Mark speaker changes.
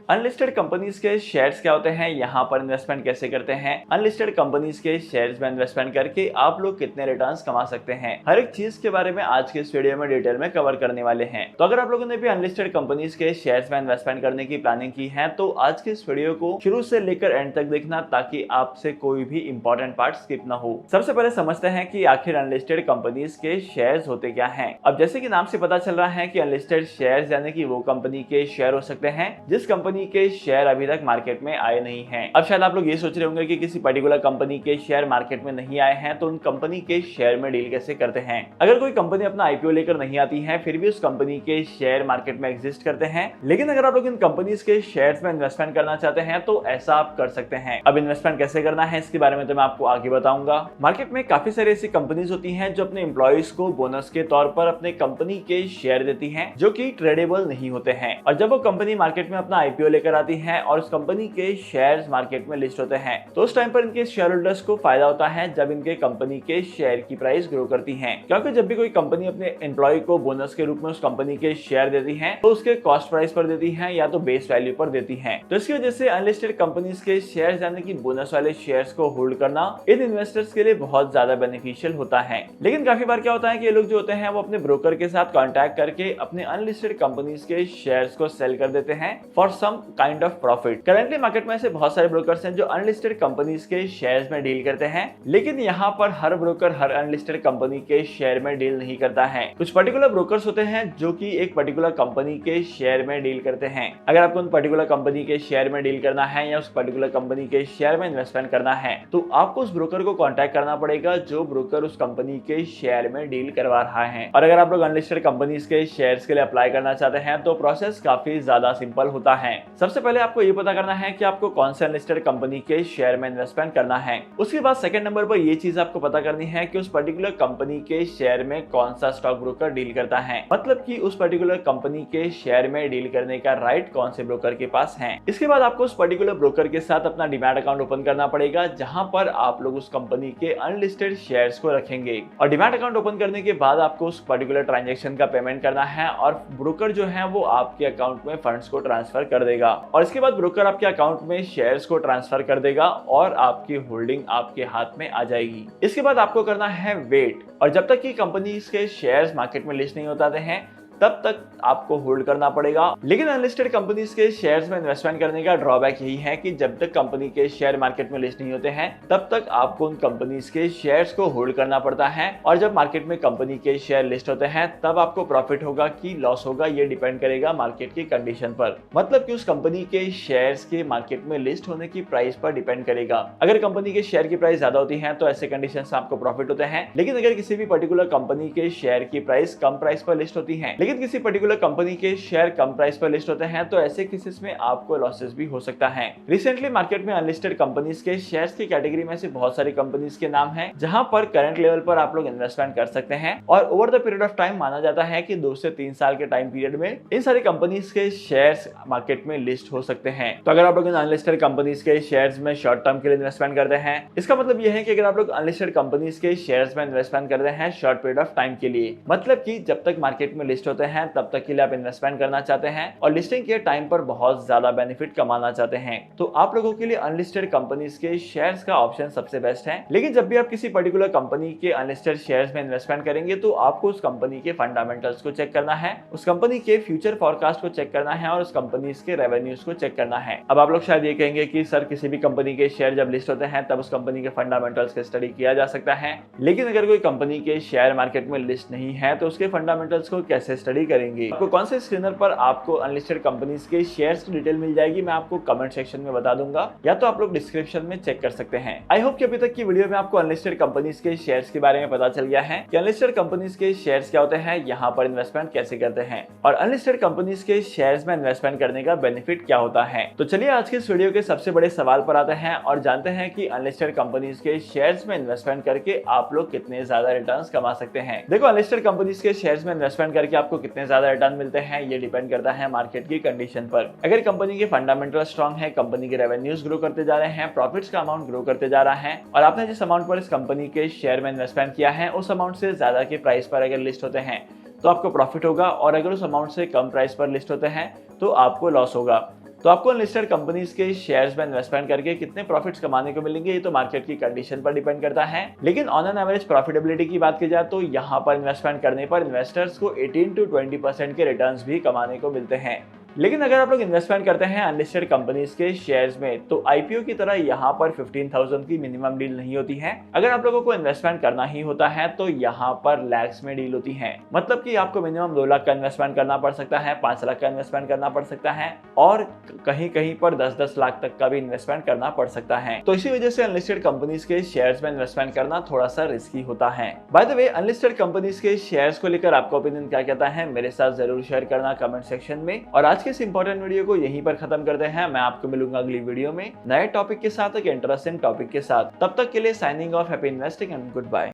Speaker 1: Unlisted companies के shares क्या होते हैं, यहाँ पर इन्वेस्टमेंट कैसे करते हैं, अनलिस्टेड कंपनीज के शेयर्स में इन्वेस्टमेंट करके आप लोग कितने रिटर्न्स कमा सकते हैं, हर एक चीज के बारे में आज के इस वीडियो में डिटेल में कवर करने वाले हैं। तो अगर आप लोगों ने भी अनलिस्टेड कंपनीज के शेयर्स में इन्वेस्टमेंट करने की प्लानिंग की है तो आज के इस वीडियो को शुरू से लेकर एंड तक देखना ताकि आपसे कोई भी इंपॉर्टेंट पार्ट स्किप ना हो। सबसे पहले समझते हैं कि आखिर अनलिस्टेड कंपनीज के शेयर्स होते क्या हैं। अब जैसे कि नाम से पता चल रहा है कि अनलिस्टेड शेयर्स यानी कि वो कंपनी के शेयर हो सकते हैं जिस कंपनी के शेयर अभी तक मार्केट में आए नहीं हैं। अब शायद आप लोग ये सोच रहे होंगे कि किसी पर्टिकुलर कंपनी के शेयर मार्केट में नहीं आए हैं तो उन कंपनी के शेयर में डील कैसे करते हैं। अगर कोई कंपनी अपना आईपीओ लेकर नहीं आती है फिर भी उस कंपनी के शेयर मार्केट में एग्जिस्ट करते हैं, लेकिन अगर आप लोग इन कंपनीज के शेयर्स में इन्वेस्टमेंट करना चाहते हैं तो ऐसा आप कर सकते हैं। अब इन्वेस्टमेंट कैसे करना है इसके बारे में तो मैं आपको आगे बताऊंगा। मार्केट में काफी सारी ऐसी कंपनीज होती हैं जो अपने एम्प्लॉइज को बोनस के तौर पर अपने कंपनी के शेयर देती हैं जो कि ट्रेडेबल नहीं होते हैं, और जब वो कंपनी मार्केट में अपना आईपीओ लेकर आती है और उस कंपनी के शेयर्स मार्केट में लिस्ट होते हैं तो उस टाइम पर इनके शेयर होल्डर्स को फायदा होता है जब इनके कंपनी के शेयर की प्राइस ग्रो करती है, क्योंकि जब भी कोई कंपनी अपने एम्प्लॉय को बोनस के रूप में उस कंपनी के शेयर देती है तो उसके कॉस्ट प्राइस पर देती है या तो बेस वैल्यू पर देती है। तो इसकी वजह से अनलिस्टेड कंपनीज के शेयर यानी कि बोनस वाले शेयर्स को होल्ड करना इन इन्वेस्टर्स के लिए बहुत ज्यादा बेनिफिशियल होता है। लेकिन काफी बार क्या होता है कि ये लोग जो होते हैं वो अपने ब्रोकर के साथ कॉन्टैक्ट करके अपने अनलिस्टेड कंपनीज के शेयर्स को सेल कर देते हैं for some kind of profit. Currently market में ऐसे बहुत सारे ब्रोकर्स हैं जो अनलिस्टेड कंपनीज के शेयर्स में डील करते हैं, लेकिन यहाँ पर हर ब्रोकर हर अनलिस्टेड कंपनी के शेयर में डील नहीं करता है। कुछ पर्टिकुलर ब्रोकर्स होते हैं जो कि एक पर्टिकुलर कंपनी के शेयर में डील करते हैं। अगर आपको उन पर्टिकुलर कंपनी के शेयर में डील करना है या उस पर्टिकुलर कंपनी के शेयर में इन्वेस्टमेंट करना है तो आपको उस ब्रोकर को कांटेक्ट करना पड़ेगा जो ब्रोकर उस कंपनी के शेयर में डील करवा रहा है। और अगर आप लोग अनलिस्टेड कंपनीज के शेयर्स के लिए अप्लाई करना चाहते हैं तो प्रोसेस काफी ज्यादा सिंपल होता है। सबसे पहले आपको ये पता करना है कि आपको कौन से अनलिस्टेड कंपनी के शेयर में इन्वेस्टमेंट करना है। उसके बाद सेकंड नंबर पर ये चीज आपको पता करनी है कि उस पर्टिकुलर कंपनी के शेयर में कौन सा स्टॉक ब्रोकर डील करता है, मतलब कि उस पर्टिकुलर कंपनी के शेयर में डील करने का राइट कौन से ब्रोकर के पास है। इसके बाद आपको उस पर्टिकुलर ब्रोकर के साथ अपना डीमैट अकाउंट ओपन करना पड़ेगा जहां पर आप लोग उस कंपनी के अनलिस्टेड शेयर्स को रखेंगे, और डीमैट अकाउंट ओपन करने के बाद आपको उस पर्टिकुलर ट्रांजैक्शन का पेमेंट करना है और ब्रोकर जो है वो आपके अकाउंट में फंड्स को ट्रांसफर कर देगा, और इसके बाद ब्रोकर आपके अकाउंट में शेयर्स को ट्रांसफर कर देगा और आपकी होल्डिंग आपके हाथ में आ जाएगी। इसके बाद आपको करना है वेट, और जब तक कि कंपनी के शेयर्स मार्केट में लिस्ट नहीं होते हैं तब तक आपको होल्ड करना पड़ेगा। लेकिन अनलिस्टेड कंपनीज के शेयर्स में इन्वेस्टमेंट करने का ड्रॉबैक यही है कि जब तक कंपनी के शेयर मार्केट में लिस्ट नहीं होते हैं तब तक आपको उन कंपनीज के शेयर्स को होल्ड करना पड़ता है, और जब मार्केट में कंपनी के शेयर लिस्ट होते हैं तब आपको प्रॉफिट होगा कि लॉस होगा ये डिपेंड करेगा मार्केट की कंडीशन पर, मतलब कि उस कंपनी के शेयर्स के मार्केट में लिस्ट होने की प्राइस पर डिपेंड करेगा। अगर कंपनी के शेयर की प्राइस ज्यादा होती है तो ऐसे कंडीशन में आपको प्रॉफिट होते हैं, लेकिन अगर किसी भी पर्टिकुलर कंपनी के शेयर की प्राइस कम प्राइस पर लिस्ट होती है लेकिन किसी पर्टिकुलर कंपनी के शेयर कम प्राइस पर लिस्ट होते हैं तो ऐसे केसेस में आपको लॉसेस भी हो सकता है। रिसेंटली मार्केट में अनलिस्टेड कंपनीज के शेयर्स की कैटेगरी में से बहुत सारी कंपनीज के नाम हैं जहां पर करंट लेवल पर आप लोग इन्वेस्टमेंट कर सकते हैं, और over the period of time माना जाता है कि 2 से 3 साल के टाइम पीरियड में इन सारी कंपनीज के शेयर्स मार्केट में लिस्ट हो सकते हैं। तो अगर आप लोग इन अनलिस्टेड कंपनीज के शेयर्स में शॉर्ट टर्म के लिए इन्वेस्टमेंट करते हैं, इसका मतलब यह है कि अगर आप लोग अनलिस्टेड कंपनीज के शेयर्स में इन्वेस्टमेंट करते हैं शॉर्ट पीरियड ऑफ टाइम के लिए, मतलब कि जब तक मार्केट में लिस्ट होते हैं तब तक के लिए आप इन्वेस्टमेंट करना चाहते हैं और लिस्टिंग के टाइम पर बहुत ज्यादा बेनिफिट कमाना चाहते हैं, तो आप लोगों के लिए अनलिस्टेड कंपनीज के शेयर्स का ऑप्शन सबसे बेस्ट है। लेकिन जब भी आप किसी पर्टिकुलर कंपनी के अनलिस्टेड शेयर्स में इन्वेस्टमेंट करेंगे तो आपको उस कंपनी के फंडामेंटल्स को चेक करना है, उस कंपनी के फ्यूचर फॉरकास्ट को चेक करना है और उस कंपनी के रेवेन्यूज को चेक करना है। अब आप लोग शायद ये कहेंगे कि सर किसी भी कंपनी के शेयर जब लिस्ट होते हैं तब उस कंपनी के फंडामेंटल्स का स्टडी किया जा सकता है, लेकिन अगर कोई कंपनी के शेयर मार्केट में लिस्ट नहीं है तो उसके फंडामेंटल्स को कैसे स्टडी करेंगे। आपको कौन से स्क्रीनर पर आपको अनलिस्टेड कंपनीज के शेयर्स की डिटेल मिल जाएगी मैं आपको कमेंट सेक्शन में बता दूंगा, या तो आप लोग डिस्क्रिप्शन में चेक कर सकते हैं। आई होप कि अभी तक की वीडियो में आपको अनलिस्टेड कंपनीज के शेयर्स के बारे में पता चल गया है कि अनलिस्टेड कंपनीज के शेयर्स क्या होते हैं, यहाँ पर इन्वेस्टमेंट कैसे करते हैं, और अनलिस्टेड कंपनीज के शेयर्स में इन्वेस्टमेंट करने का बेनिफिट क्या होता है। तो चलिए आज के इस वीडियो के सबसे बड़े सवाल पर आते हैं और जानते हैं कि अनलिस्टेड कंपनीज के शेयर्स में इन्वेस्टमेंट करके आप लोग कितने ज्यादा रिटर्न्स कमा सकते हैं। देखो, अनलिस्टेड कंपनीज के शेयर्स में इन्वेस्टमेंट करके आपको कितने ज्यादा रिटर्न मिलते हैं ये डिपेंड करता है मार्केट की कंडीशन पर। अगर कंपनी के फंडामेंटल स्ट्रांग है, कंपनी के रेवेन्यूज ग्रो करते जा रहे हैं, प्रॉफिट्स का अमाउंट ग्रो करते जा रहा है और आपने जिस अमाउंट पर इस कंपनी के शेयर में इन्वेस्टमेंट किया है उस अमाउंट से ज्यादा के प्राइस पर अगर लिस्ट होते हैं तो आपको प्रॉफिट होगा, और अगर उस अमाउंट से कम प्राइस पर लिस्ट होते हैं तो आपको लॉस होगा। तो आपको अनलिस्टेड कंपनीज के शेयर्स में इन्वेस्टमेंट करके कितने प्रॉफिट्स कमाने को मिलेंगे ये तो मार्केट की कंडीशन पर डिपेंड करता है, लेकिन ऑन एन एवरेज प्रॉफिटेबिलिटी की बात की जाए तो यहाँ पर इन्वेस्टमेंट करने पर इन्वेस्टर्स को 18 to 20% के रिटर्न्स भी कमाने को मिलते हैं। लेकिन अगर आप लोग इन्वेस्टमेंट करते हैं अनलिस्टेड कंपनीज के शेयर्स में तो आईपीओ की तरह यहाँ पर 15,000 की मिनिमम डील नहीं होती है। अगर आप लोगों को इन्वेस्टमेंट करना ही होता है तो यहाँ पर लैक्स में डील होती है, मतलब कि आपको मिनिमम 2 लाख का इन्वेस्टमेंट करना पड़ सकता है, 5 लाख का इन्वेस्टमेंट करना पड़ सकता है और कहीं कहीं पर 10-10 लाख तक का भी इन्वेस्टमेंट करना पड़ सकता है। तो इसी वजह से अनलिस्टेड कंपनीज के शेयर्स में इन्वेस्टमेंट करना थोड़ा सा रिस्की होता है। By the way, unlisted companies के शेयर्स को लेकर आपका ओपिनियन क्या कहता है मेरे साथ जरूर शेयर करना कमेंट सेक्शन में। और आज के इस इंपॉर्टेंट वीडियो को यहीं पर खत्म करते हैं। मैं आपको मिलूंगा अगली वीडियो में नए टॉपिक के साथ, एक इंटरेस्टिंग टॉपिक के साथ। तब तक के लिए signing off, happy investing and good bye.